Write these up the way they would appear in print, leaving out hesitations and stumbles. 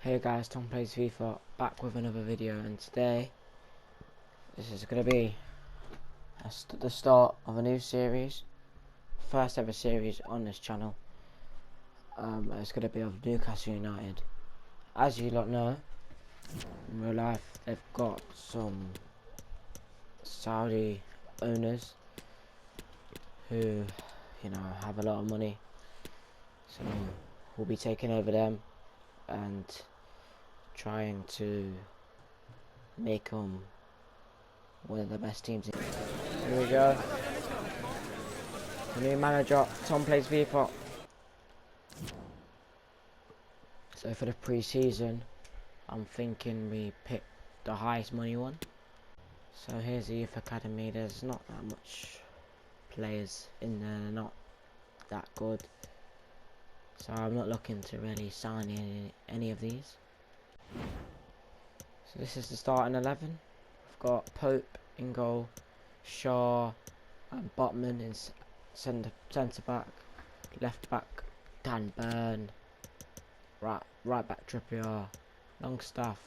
Hey guys, Tom plays FIFA, back with another video, and today this is going to be the start of a new series, first ever series on this channel. It's going to be of Newcastle United. As you lot know, in real life they've got some Saudi owners who, have a lot of money, so we'll be taking over them and trying to make them one of the best teams. Here we go. The new manager, Tom plays FIFA. So for the pre-season, I'm thinking we pick the highest money one. So here's the youth academy. There's not that much players in there. They're not that good. So I'm not looking to really sign any of these. So this is the starting 11. We've got Pope in goal, Shaw and Botman in centre back, left back Dan Burn, right back Trippier, Longstaff,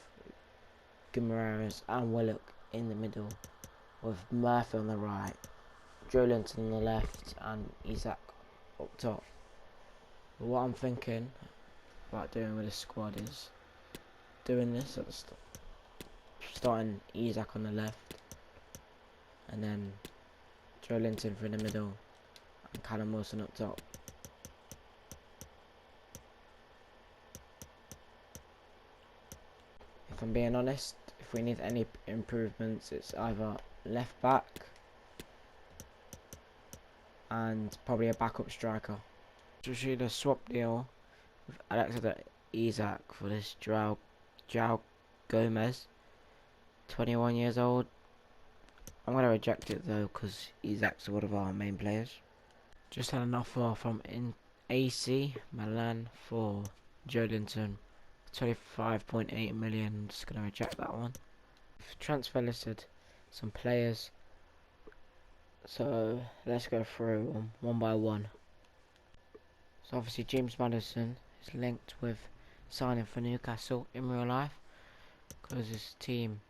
Guimaraes and Willock in the middle, with Murphy on the right, Jolinton on the left and Isaac up top. But what I'm thinking about doing with this squad is doing this at the starting Isaac on the left, and then Jolinton for in the middle and Callum Wilson up top. If I'm being honest, if we need any improvements, it's either left back and probably a backup striker. Just should a swap deal with Alexander Isaac for this João Gomez, 21 years old. I'm going to reject it though, because Isaac's one of our main players. Just had an offer from AC Milan for Jolinton, 25.8 million. I'm just going to reject that one. Transfer listed some players, so let's go through them one by one. So obviously James Maddison is linked with signing for Newcastle in real life, because his team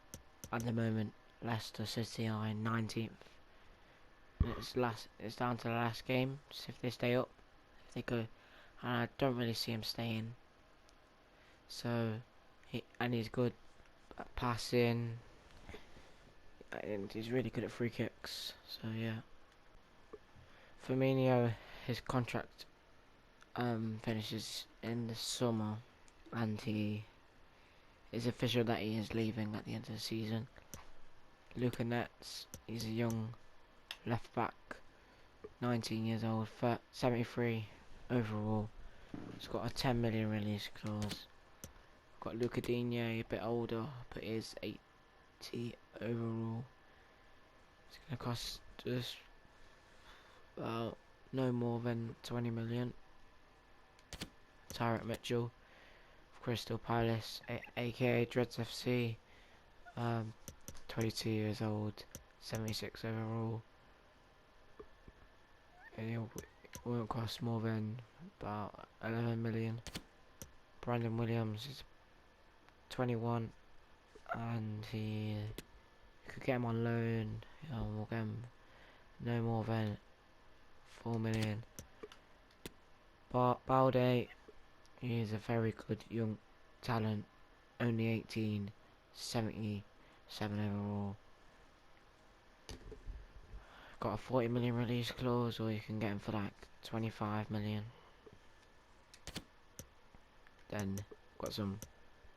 at the moment, Leicester City, are in 19th. It's down to the last game. Just if they stay up, if they go, and I don't really see him staying. So he's good at passing, and he's really good at free kicks. So yeah. Firmino, his contract finishes in the summer, and he is official that he is leaving at the end of the season. Luca Netz, he's a young left back, 19 years old, 73 overall. He's got a 10 million release clause. Got Luca Digne, a bit older, but is 80 overall. It's going to cost us about no more than 20 million. Tyrant Mitchell, Crystal Palace, aka Dreads FC, 22 years old, 76 overall. And it won't cost more than about 11 million. Brandon Williams is 21, and he could get him on loan. We'll get him no more than 4 million. Balde, he is a very good young talent, only 18, 77 overall. Got a 40 million release clause, or you can get him for like 25 million. Then got some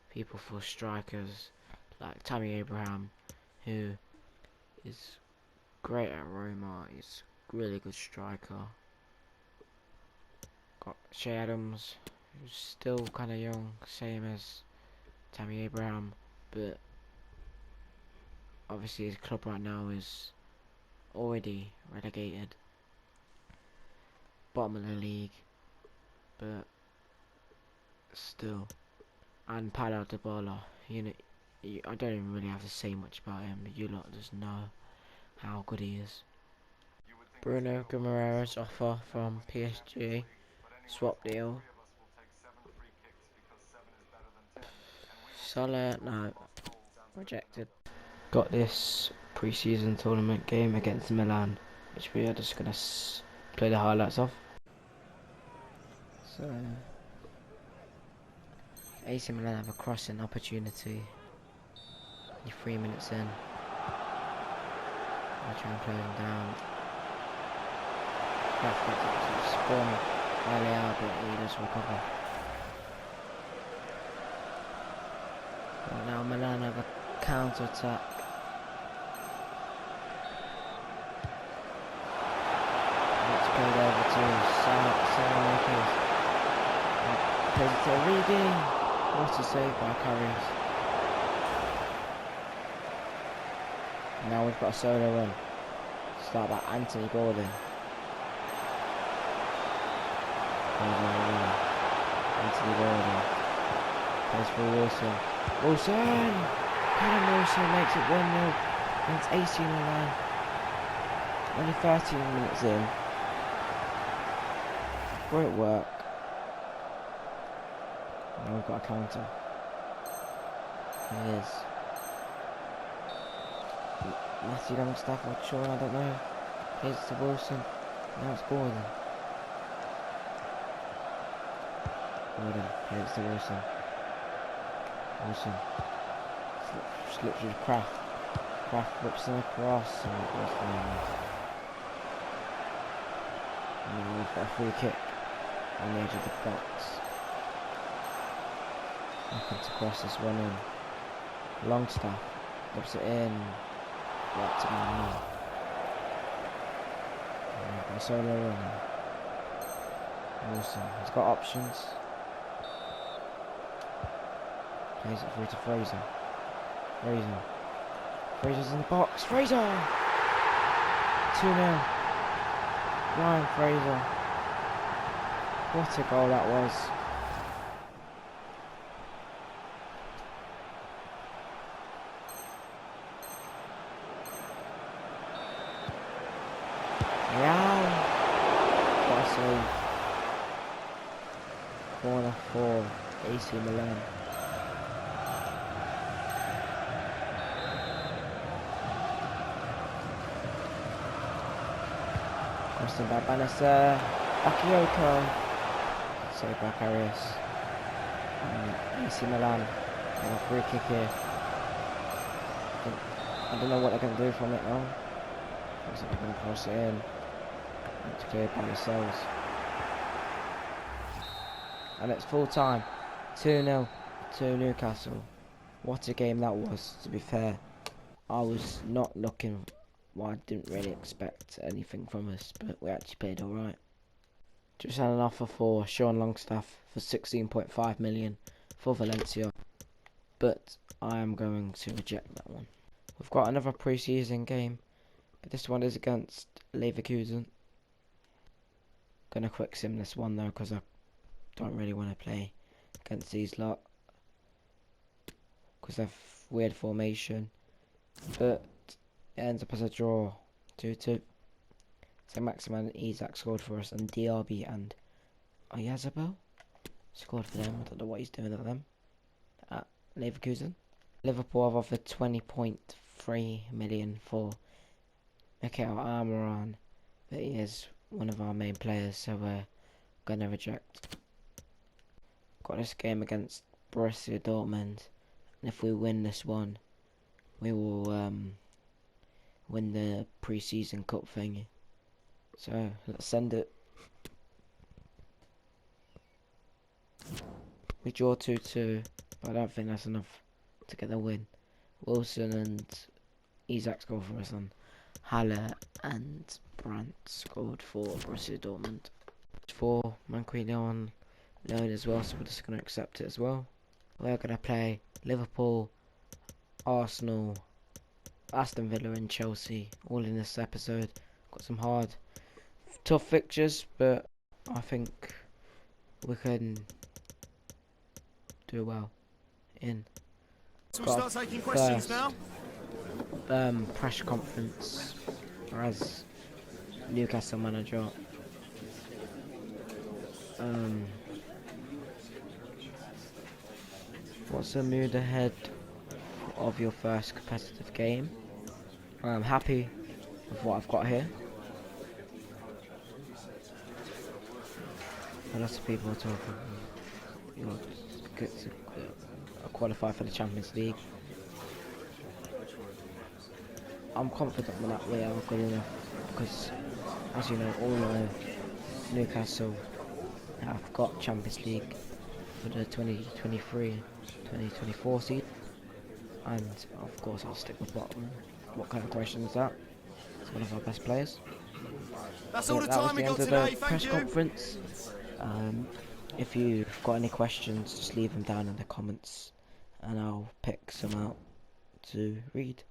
people for strikers like Tammy Abraham, who is great at Roma. He's a really good striker. Got Shea Adams, who's still kind of young, same as Tammy Abraham, but obviously his club right now is already relegated, bottom of the league, but still. And Paulo Dybala, I don't even really have to say much about him, but you lot just know how good he is. Bruno Guimaraes offer from PSG, swap deal. Salah, no, rejected. Got this pre-season tournament game against Milan, which we are just gonna play the highlights of. So, AC Milan have a crossing opportunity. 3 minutes in. I try and play him down. Spawn early out, but he does recover. But now Milan have a counter attack. Let's go over to S1EP1. Plays it to Origi. What a save by Carries. Now we've got a solo run. Start by Anthony Gordon. Anthony Gordon. Plays for Wilson. Wilson! Callum Wilson makes it 1-0 against AC Milan. Only 13 minutes in. Great work. Now we've got a counter. Here it is. Matthew Longstaff or Sean, I don't know. Plays it to Wilson. Now it's Gordon. Gordon plays it to Wilson. Wilson slips with Kraft. Kraft whips in across and it goes for him. And then we've got a free kick on the edge of the box. Happens to cross this one in. Longstaff whips it in. Right to my knee. Solo run. Wilson. He's got options. Plays it through to Fraser. Fraser's in the box. Fraser! 2-0. Ryan Fraser. What a goal that was. Yeah. What a save. Corner for AC Milan. Crossing by Bannister. Bakayoko. Saved by Karius. AC Milan have a free kick here. I don't know what they're going to do from it now. Looks like they're going to cross it in. It's cleared by themselves. And it's full time. 2-0 to Newcastle. What a game that was, to be fair. I was not looking... Well, I didn't really expect anything from us, but we actually played alright. Just had an offer for Sean Longstaff for 16.5 million for Valencia, but I am going to reject that one. We've got another pre-season game, but this one is against Leverkusen. Gonna quick sim this one though, because I don't really want to play against these lot, because they've weird formation, but it ends up as a draw, 2-2. So Maximan and Isak scored for us, and DRB and Oyazabal scored for them. I don't know what he's doing at them. At Leverkusen. Liverpool have offered 20.3 million for Mikel Almiron, but he is one of our main players, so we're gonna reject. Got this game against Borussia Dortmund, and if we win this one, we will win the pre-season cup thingy. So let's send it. We draw 2-2, but I don't think that's enough to get the win. Wilson and Isak scored for us, and Haller and Brandt scored for Borussia Dortmund. For Manquillo on loan as well, so we're just going to accept it as well. We're going to play Liverpool, Arsenal, Aston Villa and Chelsea all in this episode. Got some hard, tough fixtures, but I think we can do well in. So we start taking questions now. Press conference as Newcastle manager. What's the mood ahead of your first competitive game? I'm happy with what I've got here. A lot of people are talking, you know, good to qualify for the Champions League. I'm confident that we are good enough because, as you know, all know, Newcastle have got Champions League for the 2023-2024 season, and of course I'll stick with bottom. What kind of question is that? It's one of our best players. That's So all the that was time the we end got of the today. Thank press you. conference. If you've got any questions, just leave them down in the comments and I'll pick some out to read.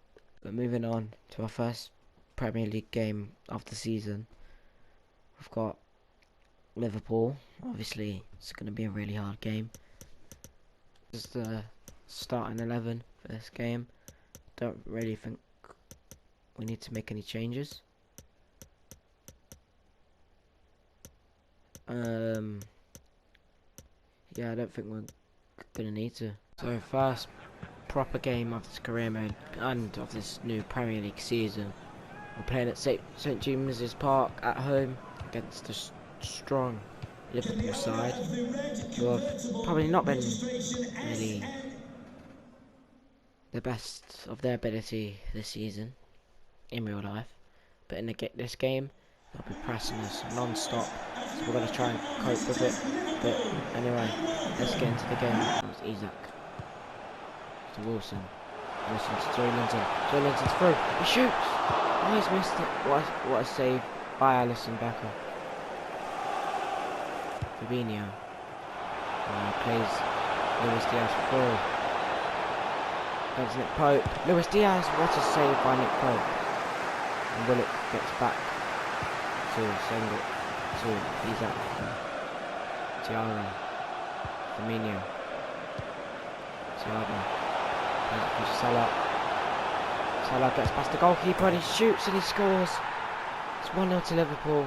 But moving on to our first Premier League game of the season, we've got Liverpool. Obviously it's going to be a really hard game. This is the starting 11 for this game. Don't really think we need to make any changes. Yeah, I don't think we're gonna need to. So first proper game of this career mode and of this new Premier League season. We're playing at St James's Park at home against the strong Liverpool side, who have probably not been really the best of their ability this season in real life. But in this game, they'll be pressing us non-stop, so we're going to try and cope with it. But anyway, let's get into the game. That's Isaac to Wilson. Wilson to Joe Linton. Joe Linton's through. He shoots. Oh, he's missed it. What a save by Alisson Becker. Fabinho plays Luis Diaz through. That's Nick Pope. Luis Diaz. What a save by Nick Pope. And Willock gets back to send it to Isaac. Thiago. Firmino. Thiago. Salah. Salah gets past the goalkeeper and he shoots and he scores. It's 1-0 to Liverpool.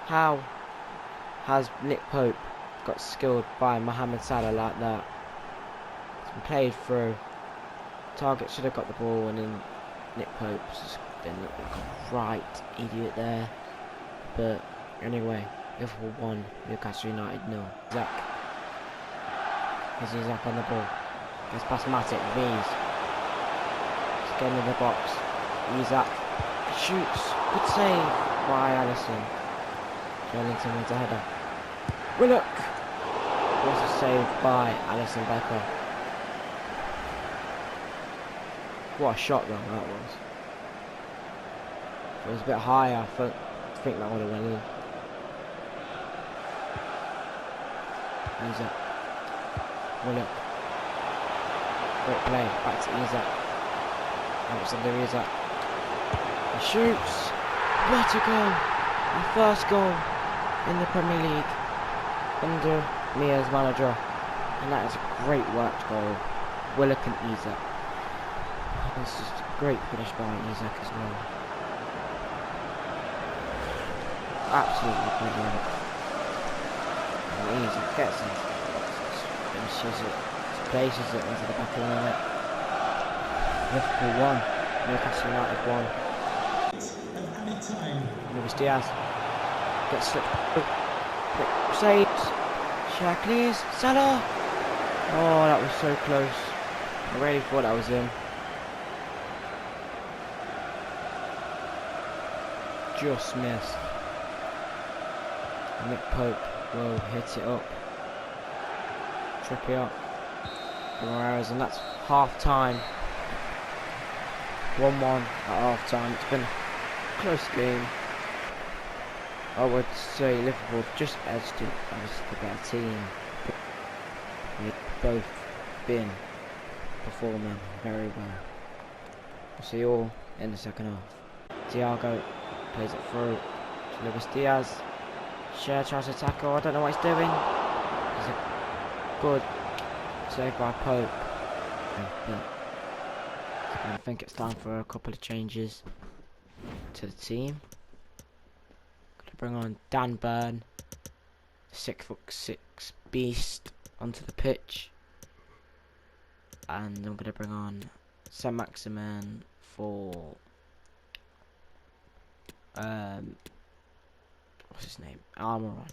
How has Nick Pope got skilled by Mohamed Salah like that? It's been played through. Target should have got the ball and then Nick Pope's just been a right idiot there. But anyway, Liverpool 1, Newcastle United 0. Isaac. Here's Isaac on the ball. Gets past Matic, V's. He's getting in the box. Isaac shoots. Good save by Alisson. Joelinton with a header. Willock! What a save by Alisson Becker. What a shot though that was. If it was a bit higher, I think that would have went in. Isaac. Willock. Great play. Back to Isaac. Alexander Isaac. He shoots. What a goal! Our first goal in the Premier League under me as manager. And that is a great worked goal. Willock and Isaac. This is a great finish by Isaac as well. Absolutely brilliant. And Isaac gets it. Finishes it. Places it into the back of the net. Liverpool 1. Newcastle United 1. Luis Diaz. Gets slipped. Quick saves. Shaqiri's. Salah. Oh, that was so close. I really thought that was in. Just missed. And Nick Pope will hit it up. Trippier. Morales, and that's half time. 1-1 at half time. It's been a close game. I would say Liverpool just edged it as the better team. They've both been performing very well. We'll see you all in the second half. Thiago plays it through to Luis Diaz. Cher tries to tackle. I don't know what he's doing. It's a good save by Pope. But I think it's time for a couple of changes to the team. Gonna bring on Dan Burn, 6'6" beast, onto the pitch. And I'm going to bring on Saint-Maximin for what's his name? Armoron.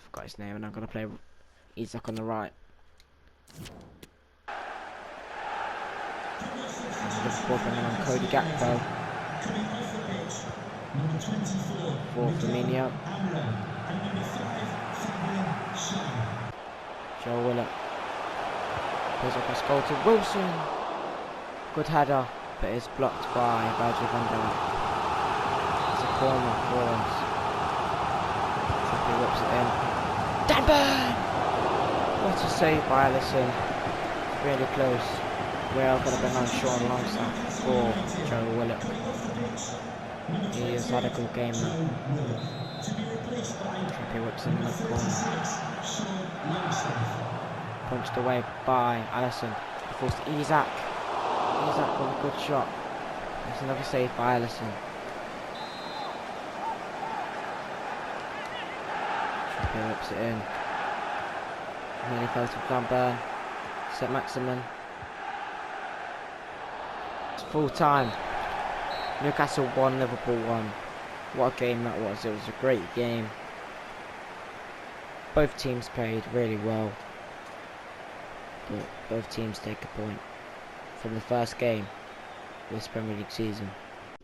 Forgot his name, and I'm going to play Isak on the right. And Liverpool bringing on Cody Gakpo for Firmino. Joe Willock. Plays across goal to Wilson. Good header, but it's blocked by Virgil van Dijk. It's a corner for us. He whips it in. Dan Burn! What a save by Alisson. Really close. We are going to bring on Sean Longstaff for Joe Willock. He has had a good game now. He whips in the corner. Punched away by Alisson. Forced to Isak. Isak with a good shot. There's another save by Alisson. Trippier whips it in. Nearly fell to Van Burn. Saint-Maximin. It's full time. Newcastle 1, Liverpool 1. What a game that was. It was a great game. Both teams played really well. But both teams take a point from the first game of this Premier League season.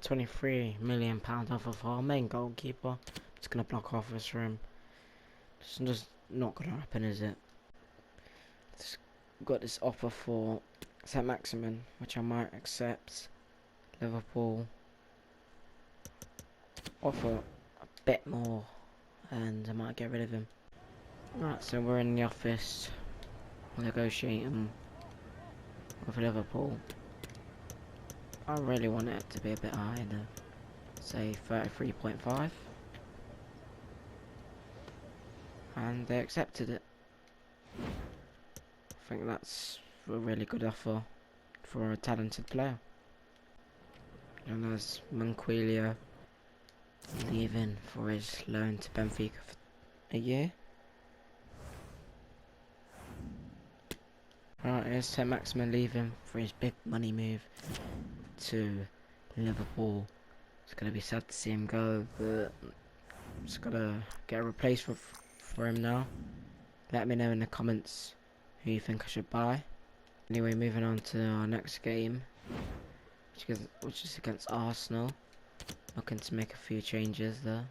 £23 million off of our main goalkeeper. It's going to block off us for him. It's just not going to happen, is it? Got this offer for Saint-Maximin, which I might accept. Liverpool offer a bit more, and I might get rid of him. Right, so we're in the office negotiating with Liverpool. I really want it to be a bit higher, though. Say 33.5, and they accepted it. I think that's a really good offer for a talented player. And there's Manquillo leaving for his loan to Benfica for a year. Right, here's Saint-Maximin leaving for his big money move to Liverpool. It's going to be sad to see him go, but just got to get a replacement for him now. Let me know in the comments who you think I should buy. Anyway, moving on to our next game, which is against Arsenal. Looking to make a few changes there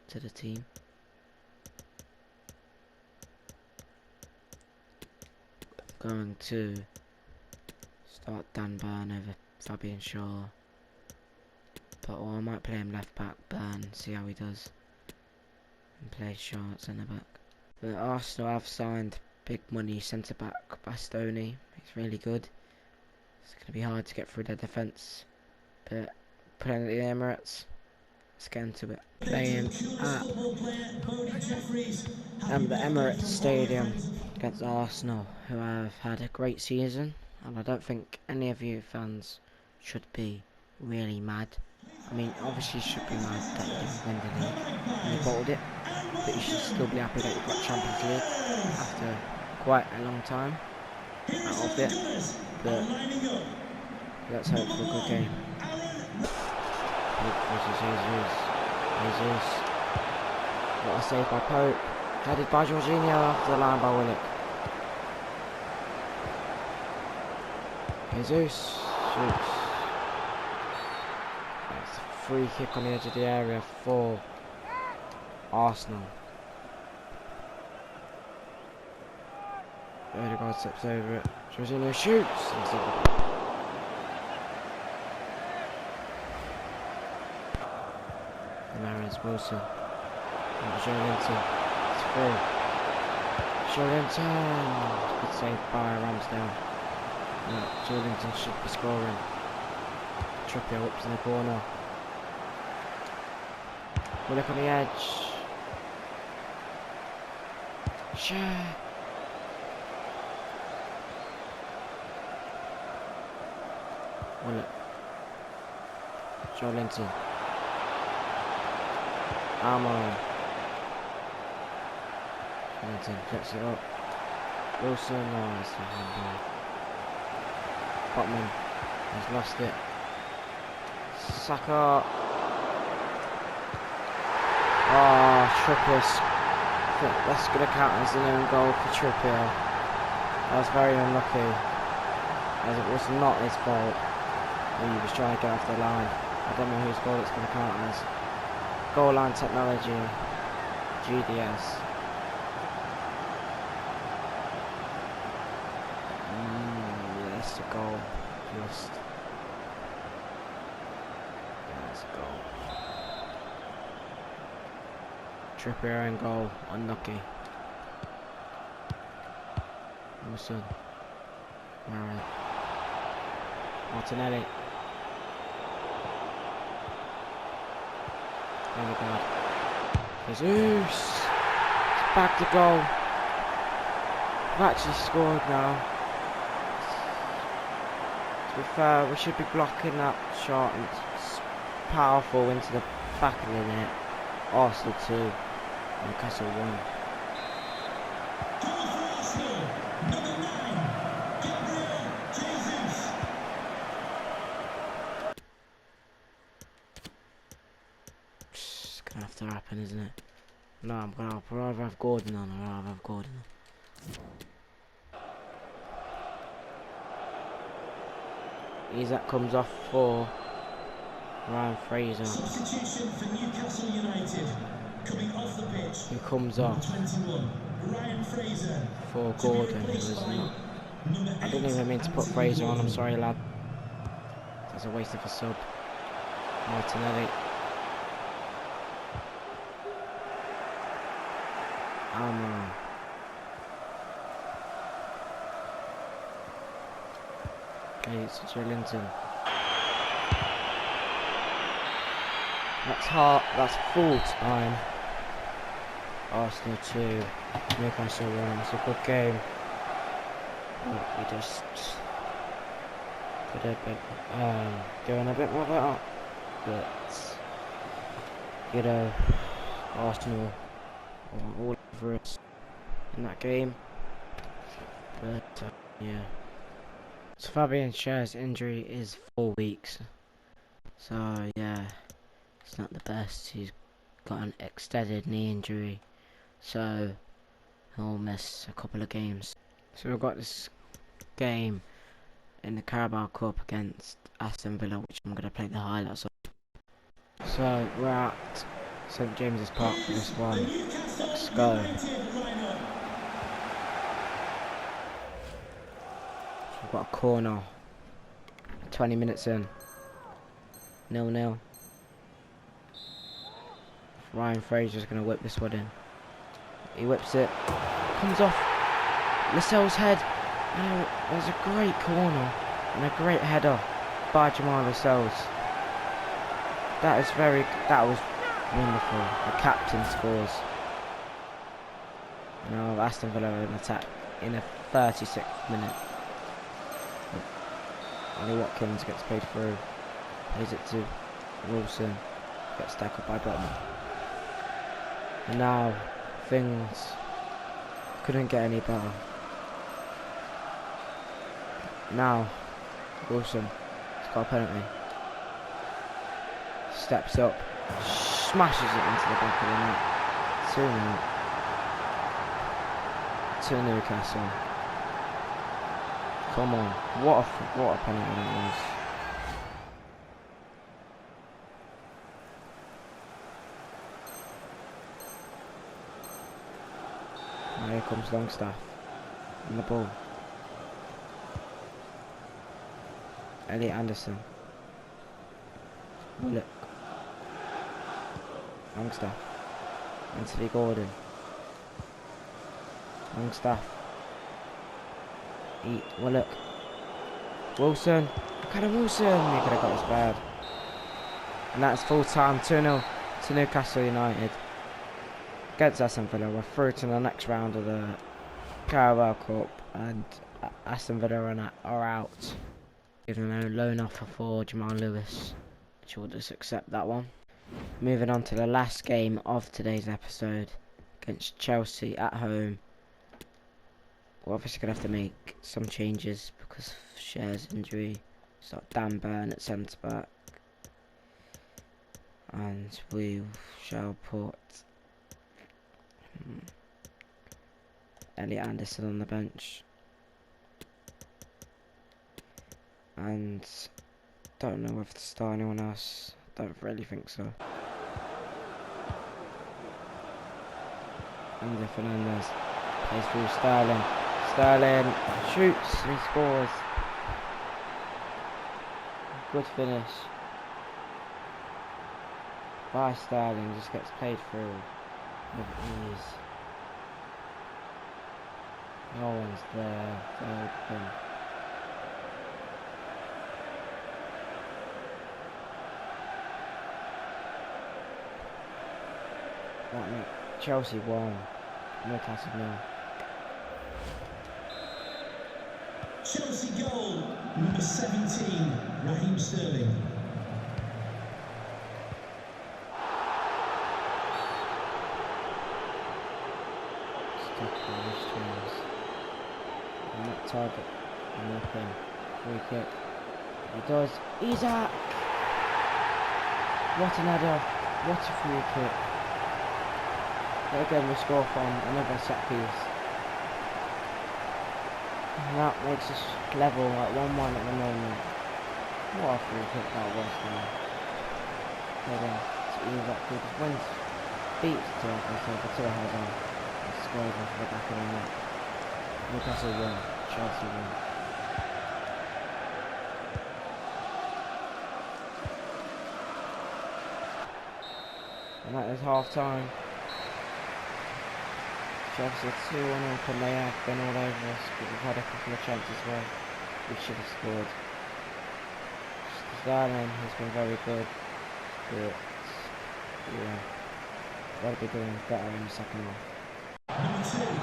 to the team. Going to start Dan Burn over Fabian Shaw, but I might play him left back, Burn, see how he does, and play Shaw at centre back. But Arsenal have signed big money centre back Bastoni. He's really good. It's going to be hard to get through their defence, but playing at the Emirates, let's get into it. Playing at the Emirates Stadium against Arsenal, who have had a great season, and I don't think any of you fans should be really mad. I mean, obviously you should be mad that you didn't win the league and you bottled it, but you should still be happy that you got Champions League after quite a long time out of it. But let's hope for a good game. Pope versus Jesus. What a save by Pope. Headed by Jorginho off the line by Willock. Jesus shoots. That's a free kick on the edge of the area for Arsenal. Odegaard steps over it. Jorginho shoots. Marin's Wilson. Joelinton. It's through. Joelinton. Good save by Ramsdale. Joelinton should be scoring. Trippier whips in the corner. Willock on the edge. Sure. Willock. Joelinton. Armour. Joelinton flips it up. Wilson, oh, it's a handball. Botman has lost it. Saka. Oh, Trippier's. That's going to count as an own goal for Trippier. That was very unlucky, as it was not his fault when he was trying to get off the line. I don't know whose goal it's going to count as. Goal line technology, GDS. That's a goal. Just. That's a goal. Trippier in goal, unlucky. Wilson. Alright. Martinelli. Oh my god. Jesus! It's back to goal. We've actually scored now. To be fair, we should be blocking that shot, and it's powerful into the back of the net. Arsenal 2, Newcastle 1. It's gonna have to happen, isn't it? No, I'd rather have Gordon on. I'd rather have Gordon on. Isaac comes off for Ryan Fraser. Substitution for Newcastle United. Coming off the pitch. Who comes off 21. Ryan Fraser. For Gordon, who is not. I didn't even mean to put Fraser on, I'm sorry lad. That's a waste of a sub. Martinelli. Okay, it's Joelinton. That's full time. Arsenal 2, Newcastle 1. It's a good game. But we just could have been doing a bit more better. But you know, Arsenal were all over us in that game. But yeah. So Fabian Schär's injury is 4 weeks. So yeah. It's not the best. He's got an extended knee injury, so he'll miss a couple of games. So we've got this game in the Carabao Cup against Aston Villa, which I'm going to play the highlights of. So we're at St James's Park for this one. Let's go. So we've got a corner. 20 minutes in. 0-0. Ryan Fraser's going to whip this one in. He whips it. Comes off Lascelles' head. And there's a great corner. And a great header by Jamal Lascelles. That was wonderful. The captain scores. Now Aston Villa are in attack in the 36th minute. Ollie Watkins gets played through. Plays it to Wilson. Gets tackled by Botman. And now things couldn't get any better. Now Wilson has got a penalty. Steps up, smashes it into the back of the net. 2-0 to Newcastle. Come on, what a penalty that was. Here comes Longstaff and the ball. Elliot Anderson. Willock. Longstaff. Anthony Gordon. Longstaff. Willock. Wilson. Look at him, Wilson. He could have got this bad. And that's full time. 2-0 to Newcastle United. Against Aston Villa. We're through to the next round of the Carabao Cup, and Aston Villa are out. Giving a loan offer for Jamal Lewis, which we'll just accept that one. Moving on to the last game of today's episode against Chelsea at home. we're obviously gonna have to make some changes because of Cher's injury. So Dan Burn at centre back, and we shall put Elliot Anderson on the bench. And don't know whether to start anyone else. Don't really think so. Andy Fernandez plays through Sterling. Sterling shoots and he scores. Good finish by Sterling, just gets played through with ease. No one's there to help him. Chelsea won. Newcastle nil. Chelsea goal, number 17, Raheem Sterling. Stuck on his chance. And that target. Nothing. Free kick. He does. Isaac! What an header. What a free kick. But again, we score from another set piece. And that makes us level at 1-1 at the moment. What a free kick that was there. Again, it's Isaac who just wins, beats Turkey, so the two heads on. And scores into the back of the net. Newcastle won, Chelsea won. And that is half time. Chelsea 2-1 up and they have been all over us, but we've had a couple of chances where we should have scored. Sterling has been very good, but yeah, gotta be doing better in the second half. Sterling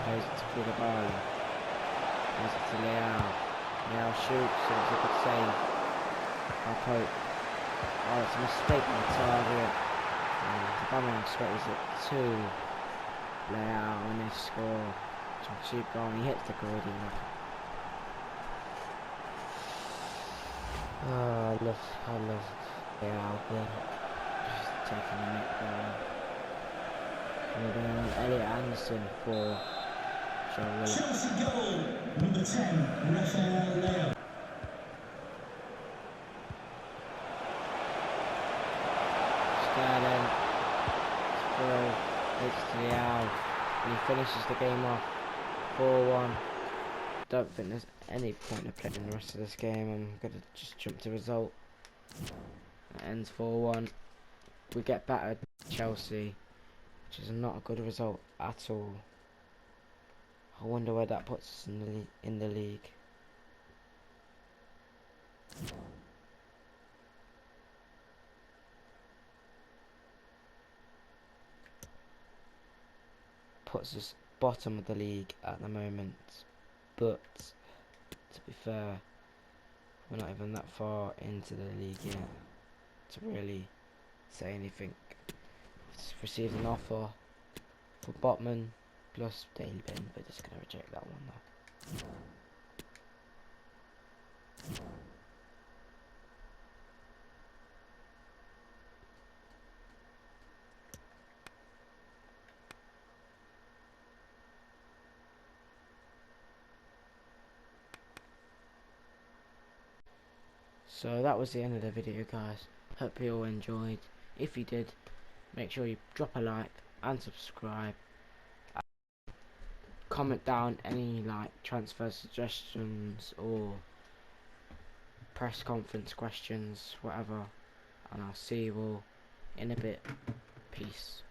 plays it to Koulibaly, plays it to Leao. Leao shoots, so it's a good save. I'll hope. Oh, it's a mistake on the target. The Ballon sweats it to Leao and they score. Some cheap goal and he hits the Gordy. Oh, I love Leao, but just taking the neck there. And then Elliot Anderson for Chelsea goal, number 10, Rafael Leao. Sterling through, it's to Leao, and he finishes the game off 4-1. Don't think there's any point of playing the rest of this game. I'm gonna just jump to result. It ends 4-1. We get battered Chelsea, which is not a good result at all. I wonder where that puts us in the league. Puts us bottom of the league at the moment, but to be fair, we're not even that far into the league yet to really say anything. We've received an offer for Botman plus Daily Bin, but just gonna reject that one though. So that was the end of the video, guys. Hope you all enjoyed. If you did, make sure you drop a like and subscribe. Comment down any like transfer suggestions or press conference questions, whatever, and I'll see you all in a bit. Peace.